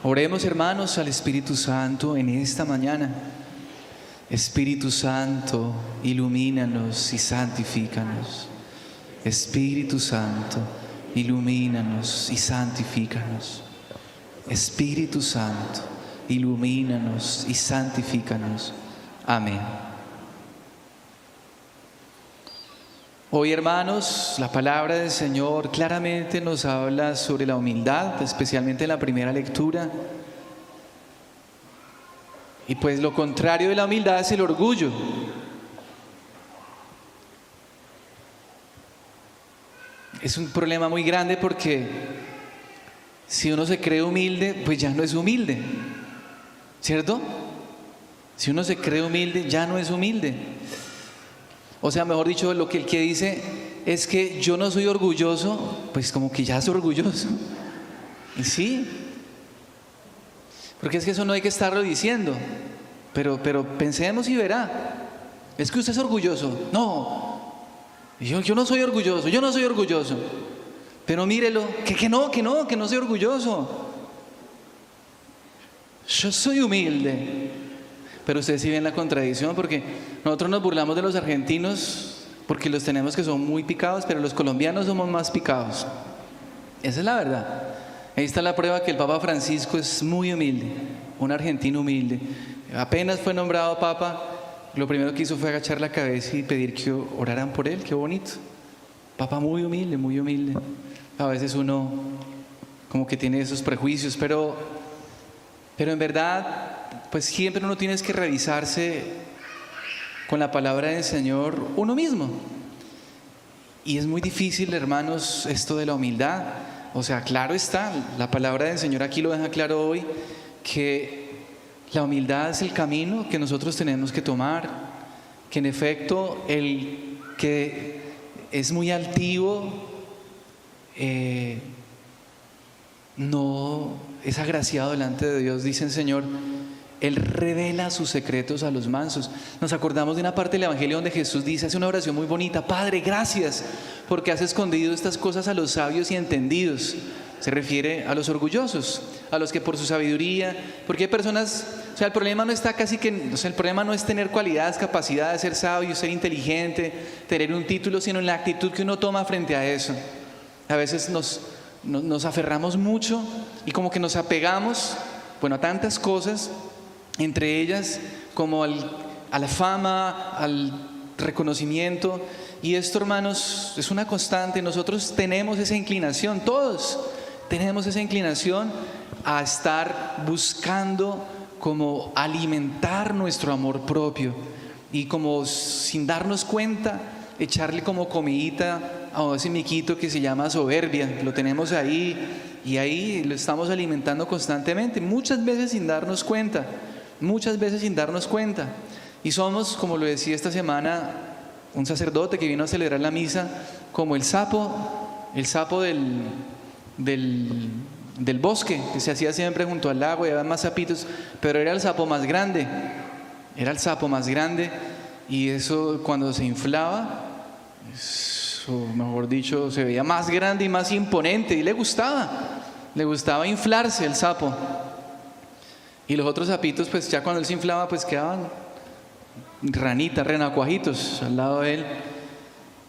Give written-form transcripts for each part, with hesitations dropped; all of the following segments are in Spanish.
Oremos, hermanos, al Espíritu Santo en esta mañana. Espíritu Santo, ilumínanos y santifícanos. Espíritu Santo, ilumínanos y santifícanos. Espíritu Santo, ilumínanos y santifícanos. Amén. Hoy, hermanos, la palabra del Señor claramente nos habla sobre la humildad, especialmente en la primera lectura. Y pues lo contrario de la humildad es el orgullo. Es un problema muy grande porque si uno se cree humilde, pues ya no es humilde, ¿cierto? Si uno se cree humilde, ya no es humilde. O sea, mejor dicho, lo que el que dice es que yo no soy orgulloso, pues como que ya es orgulloso. Y sí, porque es que eso no hay que estarlo diciendo, pero pensemos y verá. Es que usted es orgulloso. No, yo no soy orgulloso, yo no soy orgulloso. Pero mírelo, que no soy orgulloso. Yo soy humilde. Pero ustedes sí ven la contradicción, porque nosotros nos burlamos de los argentinos porque los tenemos que son muy picados, pero los colombianos somos más picados. Esa es la verdad. Ahí está la prueba que el Papa Francisco es muy humilde, un argentino humilde. Apenas fue nombrado Papa, lo primero que hizo fue agachar la cabeza y pedir que oraran por él. Qué bonito. Papa muy humilde, muy humilde. A veces uno como que tiene esos prejuicios, pero en verdad, pues siempre uno tiene que revisarse con la palabra del Señor uno mismo. Y es muy difícil, hermanos, esto de la humildad. O sea, claro está, la palabra del Señor aquí lo deja claro hoy, que la humildad es el camino que nosotros tenemos que tomar, que en efecto el que es muy altivo no es agraciado delante de Dios. Dice el Señor, Él revela sus secretos a los mansos. Nos acordamos de una parte del Evangelio donde Jesús dice, hace una oración muy bonita: Padre, gracias porque has escondido estas cosas a los sabios y entendidos. Se refiere a los orgullosos, a los que por su sabiduría, porque hay personas, o sea, el problema no está casi que, o sea, el problema no es tener cualidades, capacidad de ser sabio, ser inteligente, tener un título, sino en la actitud que uno toma frente a eso. A veces nos aferramos mucho y como que nos apegamos, bueno, a tantas cosas, entre ellas como a la fama, al reconocimiento. Y esto, hermanos, es una constante. Nosotros tenemos esa inclinación, todos tenemos esa inclinación a estar buscando como alimentar nuestro amor propio y como sin darnos cuenta echarle como comidita a ese miquito que se llama soberbia. Lo tenemos ahí y ahí lo estamos alimentando constantemente, muchas veces sin darnos cuenta. Y somos, como lo decía esta semana un sacerdote que vino a celebrar la misa, como el sapo del bosque, que se hacía siempre junto al lago y había más sapitos, pero era el sapo más grande, y eso cuando se inflaba, eso, mejor dicho, se veía más grande y más imponente, y le gustaba inflarse el sapo. Y los otros sapitos, pues ya cuando él se inflaba, pues quedaban ranitas, renacuajitos al lado de él.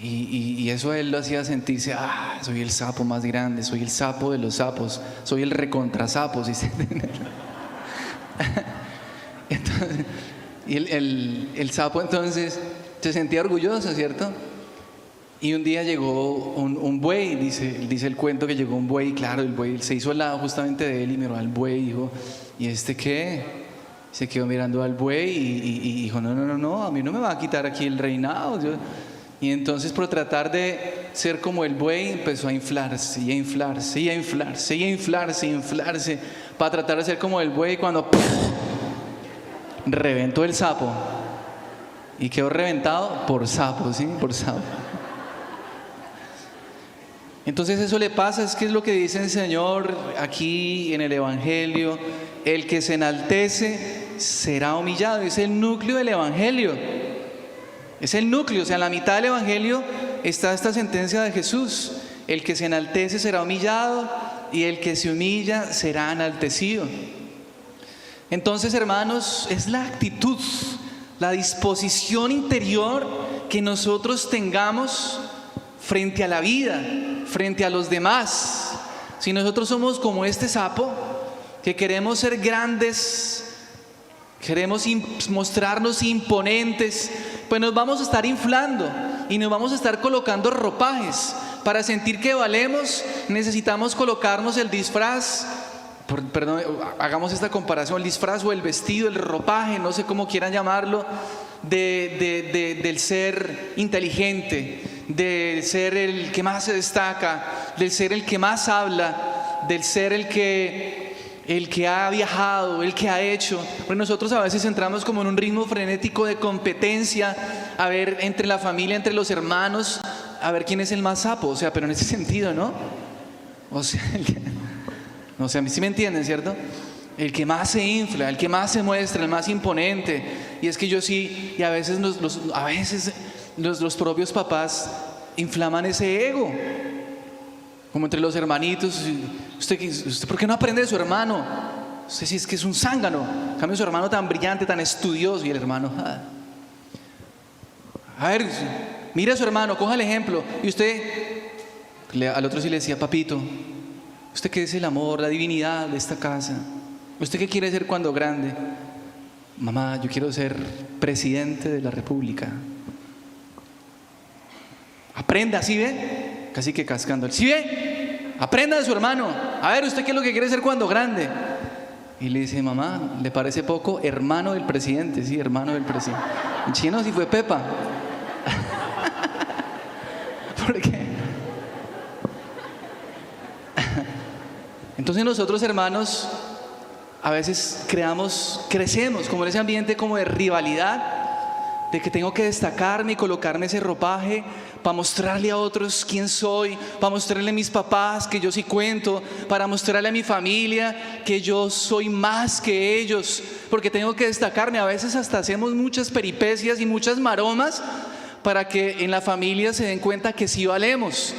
Y eso a él lo hacía sentirse, soy el sapo más grande, soy el sapo de los sapos, soy el recontrasapo, ¿sí? Entonces, y el sapo entonces se sentía orgulloso, ¿cierto? Y un día llegó un buey, dice el cuento que llegó un buey, claro, el buey se hizo al lado justamente de él y miró al buey y dijo, ¿y este qué? Se quedó mirando al buey y dijo, no, a mí no me va a quitar aquí el reinado. Y entonces, por tratar de ser como el buey, empezó a inflarse y a inflarse y a inflarse y a inflarse y a inflarse para tratar de ser como el buey, cuando reventó el sapo y quedó reventado por sapo, ¿sí? Por sapo. Entonces eso le pasa, es que es lo que dice el Señor aquí en el Evangelio: el que se enaltece será humillado. Es el núcleo del Evangelio, es el núcleo, o sea, en la mitad del Evangelio está esta sentencia de Jesús: el que se enaltece será humillado y el que se humilla será enaltecido. Entonces, hermanos, es la actitud, la disposición interior que nosotros tengamos frente a la vida, frente a los demás. Si nosotros somos como este sapo, que queremos ser grandes, queremos mostrarnos imponentes, pues nos vamos a estar inflando y nos vamos a estar colocando ropajes. Para sentir que valemos, necesitamos colocarnos el disfraz, perdón, hagamos esta comparación, el disfraz o el vestido, el ropaje, no sé cómo quieran llamarlo, del ser inteligente, del ser el que más se destaca, del ser el que más habla, del ser el que ha viajado, el que ha hecho. Pues nosotros a veces entramos como en un ritmo frenético de competencia, a ver, entre la familia, entre los hermanos, a ver quién es el más sapo, o sea, pero en ese sentido, ¿no? O sea, a mí sí me entienden, ¿cierto? El que más se infla, el que más se muestra, el más imponente. Y es que yo sí, y a veces los propios papás inflaman ese ego, como entre los hermanitos. ¿Usted por qué no aprende de su hermano? Usted sí es que es un zángano. En cambio, su hermano tan brillante, tan estudioso, y el hermano, a ver, mira a su hermano, coja el ejemplo. Y usted, al otro sí le decía, papito, ¿usted qué es el amor, la divinidad de esta casa? ¿Usted qué quiere ser cuando grande? Mamá, yo quiero ser presidente de la República. Aprenda, ¿sí ve? Casi que cascando. ¿Sí ve? Aprenda de su hermano. A ver, ¿usted qué es lo que quiere ser cuando grande? Y le dice, mamá, ¿le parece poco? Hermano del presidente. Sí, hermano del presidente. En chino sí fue Pepa. ¿Por qué? Entonces nosotros, hermanos, a veces crecemos como en ese ambiente como de rivalidad, de que tengo que destacarme y colocarme ese ropaje para mostrarle a otros quién soy, para mostrarle a mis papás que yo sí cuento, para mostrarle a mi familia que yo soy más que ellos, porque tengo que destacarme. A veces hasta hacemos muchas peripecias y muchas maromas para que en la familia se den cuenta que sí valemos.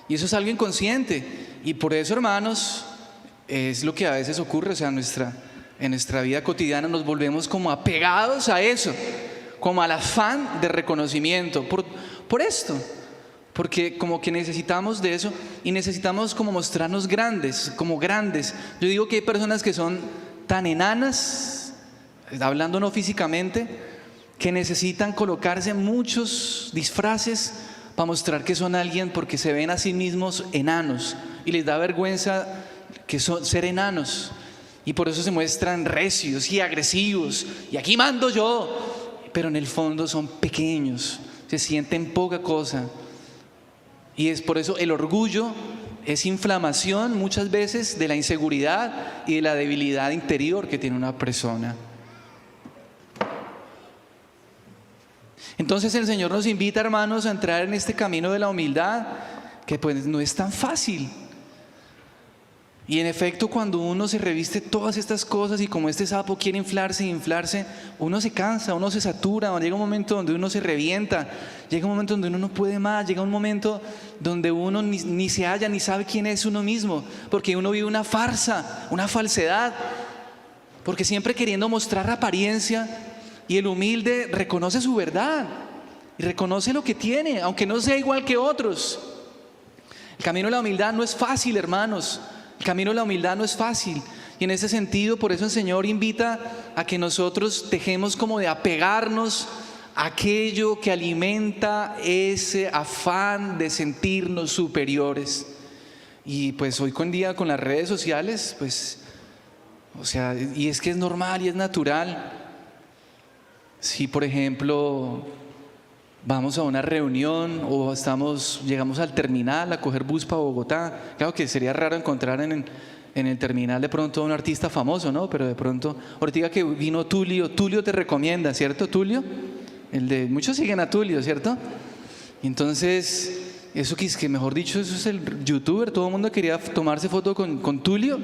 Y eso es algo inconsciente. Y por eso, hermanos, es lo que a veces ocurre, o sea, en nuestra vida cotidiana nos volvemos como apegados a eso, como al afán de reconocimiento, por esto, porque como que necesitamos de eso y necesitamos como mostrarnos grandes, como grandes. Yo digo que hay personas que son tan enanas, hablando no físicamente, que necesitan colocarse muchos disfraces para mostrar que son alguien, porque se ven a sí mismos enanos y les da vergüenza ser enanos, y por eso se muestran recios y agresivos y aquí mando yo, pero en el fondo son pequeños, se sienten poca cosa. Y es por eso el orgullo es inflamación muchas veces de la inseguridad y de la debilidad interior que tiene una persona. Entonces el Señor nos invita, hermanos, a entrar en este camino de la humildad, que pues no es tan fácil. Y en efecto, cuando uno se reviste todas estas cosas y como este sapo quiere inflarse, uno se cansa, uno se satura, llega un momento donde uno se revienta, llega un momento donde uno no puede más, llega un momento donde uno ni se halla, ni sabe quién es uno mismo, porque uno vive una farsa, una falsedad, porque siempre queriendo mostrar apariencia. Y el humilde reconoce su verdad y reconoce lo que tiene, aunque no sea igual que otros. El camino de la humildad no es fácil, hermanos. El camino de la humildad no es fácil. Y en ese sentido, por eso el Señor invita a que nosotros dejemos como de apegarnos a aquello que alimenta ese afán de sentirnos superiores. Y pues hoy en día con las redes sociales, pues, o sea, y es que es normal y es natural. Si, por ejemplo, vamos a una reunión o llegamos al terminal a coger bus para Bogotá, claro que sería raro encontrar en el terminal de pronto a un artista famoso, ¿no? Pero de pronto, ahorita que vino Tulio te recomienda, ¿cierto, Tulio? Muchos siguen a Tulio, ¿cierto? Entonces, eso que es que, mejor dicho, eso es el youtuber, todo el mundo quería tomarse foto con Tulio,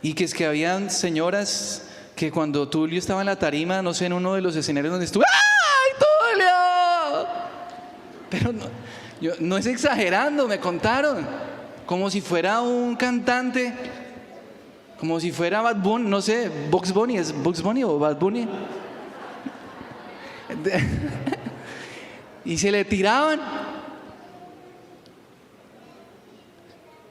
y que es que habían señoras que cuando Tulio estaba en la tarima, no sé, en uno de los escenarios donde estuvo, ¡ay, Tulio! Pero no, yo no es exagerando, me contaron. como si fuera un cantante, como si fuera Bad Bunny, no sé, Bugs Bunny, ¿es Bugs Bunny o Bad Bunny? Y se le tiraban.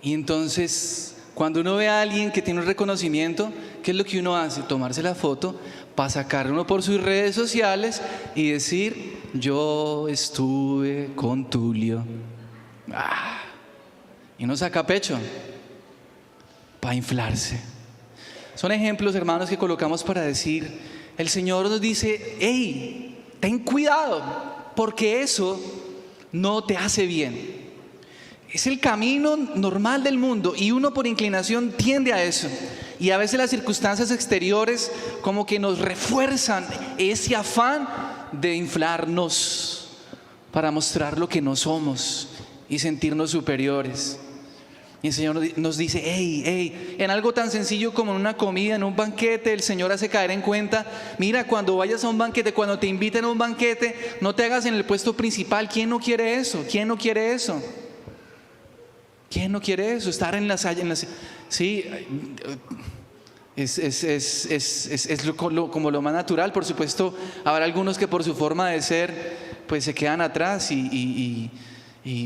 Y entonces, cuando uno ve a alguien que tiene un reconocimiento, ¿qué es lo que uno hace? Tomarse la foto para sacar uno por sus redes sociales y decir: yo estuve con Tulio. Y uno saca pecho para inflarse. Son ejemplos, hermanos, que colocamos para decir: el Señor nos dice: hey, ten cuidado, porque eso no te hace bien. Es el camino normal del mundo y uno por inclinación tiende a eso. Y a veces las circunstancias exteriores como que nos refuerzan ese afán de inflarnos para mostrar lo que no somos y sentirnos superiores. Y el Señor nos dice: hey, en algo tan sencillo como en una comida, en un banquete, el Señor hace caer en cuenta: mira, cuando vayas a un banquete, cuando te inviten a un banquete, no te hagas en el puesto principal. ¿Quién no quiere eso? ¿Quién no quiere eso? ¿Quién no quiere eso? Estar en la sala, sí, como lo más natural. Por supuesto, habrá algunos que por su forma de ser, pues se quedan atrás,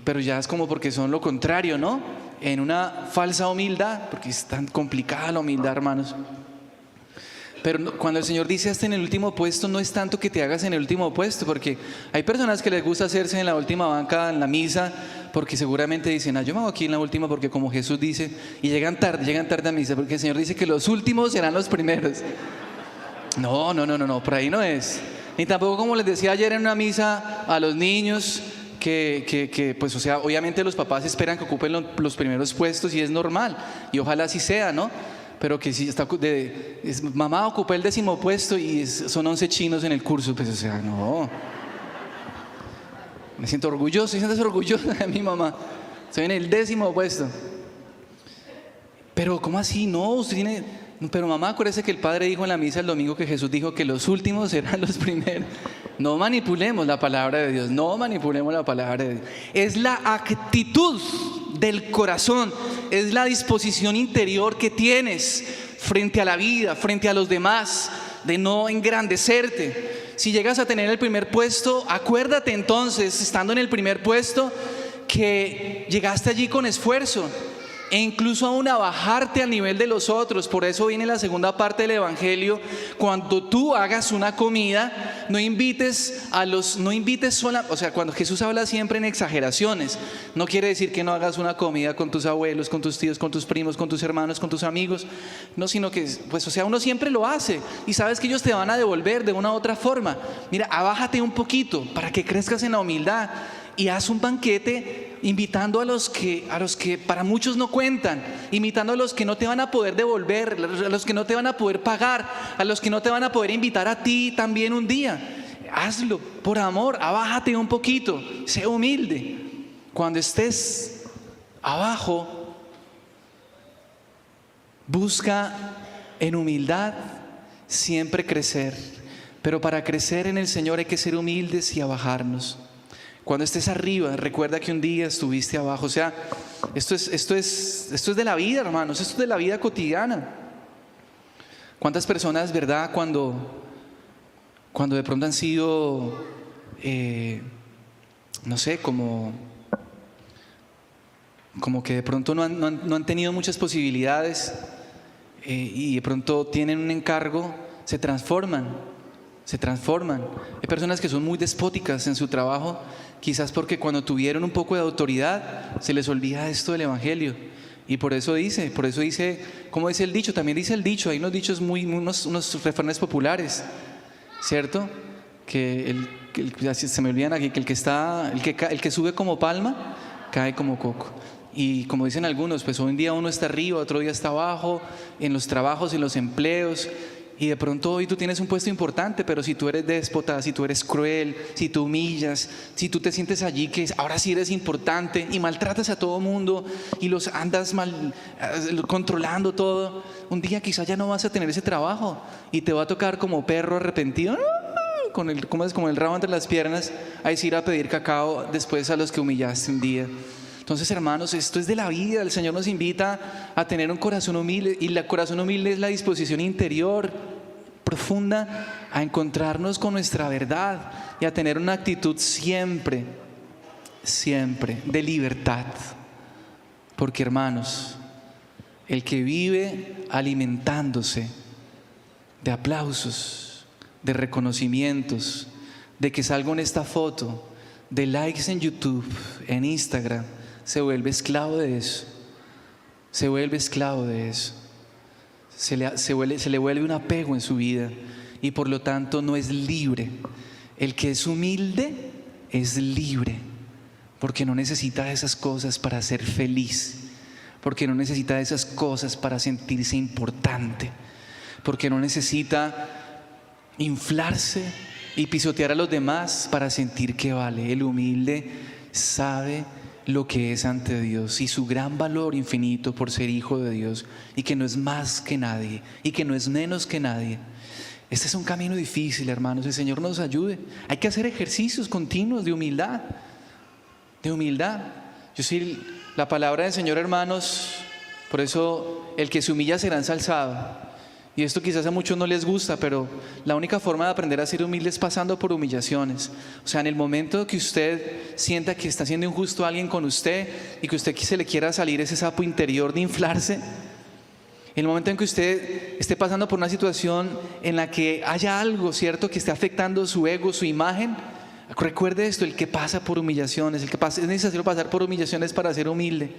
pero ya es como porque son lo contrario, ¿no? En una falsa humildad, porque es tan complicada la humildad, hermanos. Pero cuando el Señor dice hasta en el último puesto, no es tanto que te hagas en el último puesto, porque hay personas que les gusta hacerse en la última banca en la misa, porque seguramente dicen: yo me hago aquí en la última porque como Jesús dice, y llegan tarde a misa, porque el Señor dice que los últimos serán los primeros. No, por ahí no es. Ni tampoco, como les decía ayer en una misa a los niños, que pues, o sea, obviamente los papás esperan que ocupen los primeros puestos y es normal, y ojalá así sea, ¿no? Pero que si está mamá, ocupé el 10º puesto y son 11 chinos en el curso, pues, o sea, no. Me siento orgulloso, siéntase orgulloso de mi mamá. Estoy en el 10º puesto. Pero, ¿cómo así? No, usted tiene. Pero mamá, acuérdese que el Padre dijo en la misa el domingo que Jesús dijo que los últimos serán los primeros. No manipulemos la palabra de Dios, no manipulemos la palabra de Dios. Es la actitud del corazón, es la disposición interior que tienes frente a la vida, frente a los demás, de no engrandecerte. Si llegas a tener el primer puesto, acuérdate entonces, estando en el primer puesto, que llegaste allí con esfuerzo, e incluso aún a bajarte al nivel de los otros. Por eso viene la segunda parte del Evangelio: cuando tú hagas una comida, no invites sola, o sea, cuando Jesús habla siempre en exageraciones, no quiere decir que no hagas una comida con tus abuelos, con tus tíos, con tus primos, con tus hermanos, con tus amigos, no, sino que, pues, o sea, uno siempre lo hace y sabes que ellos te van a devolver de una u otra forma. Mira, abájate un poquito para que crezcas en la humildad y haz un banquete invitando a los que para muchos no cuentan, invitando a los que no te van a poder devolver, a los que no te van a poder pagar, a los que no te van a poder invitar a ti también un día. Hazlo por amor, abájate un poquito, sé humilde. Cuando estés abajo, busca en humildad siempre crecer, pero para crecer en el Señor hay que ser humildes y abajarnos. Cuando estés arriba, recuerda que un día estuviste abajo. O sea, esto es de la vida, hermanos, esto es de la vida cotidiana. ¿Cuántas personas, verdad, cuando de pronto han sido, no sé, como que de pronto no han tenido muchas posibilidades, y de pronto tienen un encargo, se transforman? Hay personas que son muy despóticas en su trabajo, quizás porque cuando tuvieron un poco de autoridad se les olvida esto del Evangelio. Y por eso dice, ¿cómo dice el dicho? También dice el dicho, hay unos dichos unos refranes populares, ¿cierto? Que se me olvidan aquí, que el que sube como palma, cae como coco. Y como dicen algunos, pues hoy en día uno está arriba, otro día está abajo, en los trabajos, en los empleos. Y de pronto hoy tú tienes un puesto importante, pero si tú eres déspota, si tú eres cruel, si tú humillas, si tú te sientes allí que ahora sí eres importante y maltratas a todo mundo y los andas controlando todo, un día quizás ya no vas a tener ese trabajo y te va a tocar como perro arrepentido, como el rabo entre las piernas, a ir a pedir cacao después a los que humillaste un día. Entonces, hermanos, esto es de la vida. El Señor nos invita a tener un corazón humilde, y el corazón humilde es la disposición interior profunda a encontrarnos con nuestra verdad y a tener una actitud siempre de libertad. Porque, hermanos, el que vive alimentándose de aplausos, de reconocimientos, de que salgo en esta foto, de likes en YouTube, en Instagram, se vuelve esclavo de eso. Se vuelve esclavo de eso. Se le vuelve un apego en su vida y por lo tanto no es libre. El que es humilde es libre, porque no necesita esas cosas para ser feliz, porque no necesita esas cosas para sentirse importante, porque no necesita inflarse y pisotear a los demás para sentir que vale. El humilde sabe lo que es ante Dios y su gran valor infinito por ser hijo de Dios, y que no es más que nadie y que no es menos que nadie. Este es un camino difícil, hermanos. El Señor nos ayude. Hay que hacer ejercicios continuos de humildad. Yo sí, la palabra del Señor, hermanos, por eso el que se humilla será ensalzado. Y esto quizás a muchos no les gusta, pero la única forma de aprender a ser humilde es pasando por humillaciones. O sea, en el momento que usted sienta que está siendo injusto a alguien con usted y que usted se le quiera salir ese sapo interior de inflarse, en el momento en que usted esté pasando por una situación en la que haya algo, ¿cierto?, que esté afectando su ego, su imagen, recuerde esto: el que pasa por humillaciones, es necesario pasar por humillaciones para ser humilde.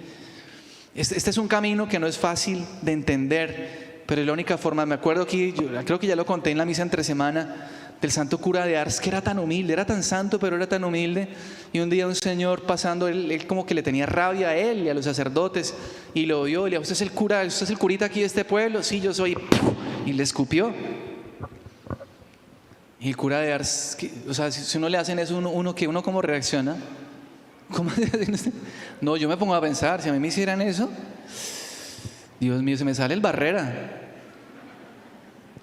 Este es un camino que no es fácil de entender, pero es la única forma. Me acuerdo aquí, yo creo que ya lo conté en la misa entre semana, del santo cura de Ars, que era tan humilde, era tan santo, pero era tan humilde. Y un día un señor pasando, él como que le tenía rabia a él y a los sacerdotes, y lo vio y le dijo: ¿usted es el cura, usted es el curita aquí de este pueblo? Sí, yo soy. Y le escupió. Y el cura de Ars, o sea, si uno le hacen eso, uno ¿cómo reacciona? ¿Cómo? No, yo me pongo a pensar, si a mí me hicieran eso, Dios mío, se me sale el barrera.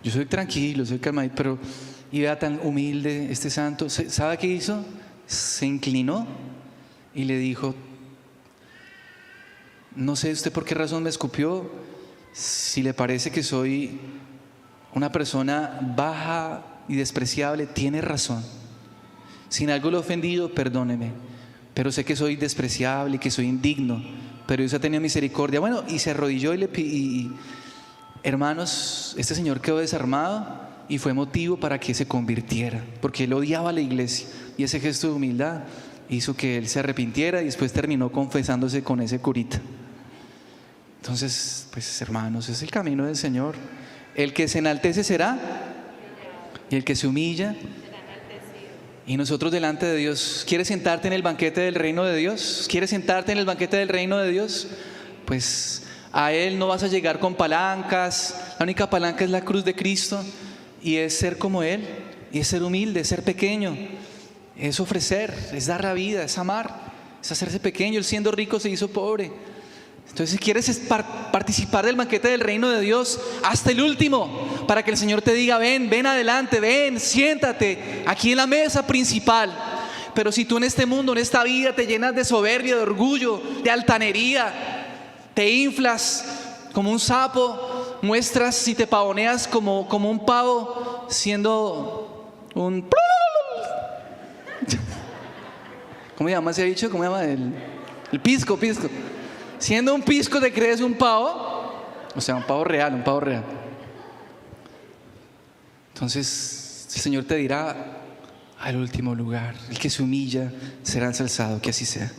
Yo soy tranquilo, soy calmado, pero y vea tan humilde este santo. ¿Sabe qué hizo? Se inclinó y le dijo: no sé usted por qué razón me escupió. Si le parece que soy una persona baja y despreciable, tiene razón. Si en algo lo he ofendido, perdóneme, pero sé que soy despreciable y que soy indigno, pero Dios ha tenido misericordia. Bueno, y se arrodilló y hermanos, este señor quedó desarmado y fue motivo para que se convirtiera, porque él odiaba a la iglesia, y ese gesto de humildad hizo que él se arrepintiera y después terminó confesándose con ese curita. Entonces, pues, hermanos, es el camino del Señor. El que se enaltece será, y el que se humilla. Y nosotros delante de Dios. ¿Quieres sentarte en el banquete del reino de Dios? ¿Quieres sentarte en el banquete del reino de Dios? Pues a Él no vas a llegar con palancas. La única palanca es la cruz de Cristo, y es ser como Él, y es ser humilde, es ser pequeño, es ofrecer, es dar la vida, es amar, es hacerse pequeño. Él, siendo rico, se hizo pobre. Entonces, si quieres participar del banquete del reino de Dios, hasta el último, para que el Señor te diga: ven adelante, ven, siéntate aquí en la mesa principal. Pero si tú en este mundo, en esta vida, te llenas de soberbia, de orgullo, de altanería, te inflas como un sapo, muestras y te pavoneas como un pavo, siendo un... ¿Cómo se llama ese bicho? ¿Cómo se llama? El pisco. Siendo un pisco te crees un pavo, o sea, un pavo real. Entonces el Señor te dirá: al último lugar, el que se humilla será ensalzado. Que así sea.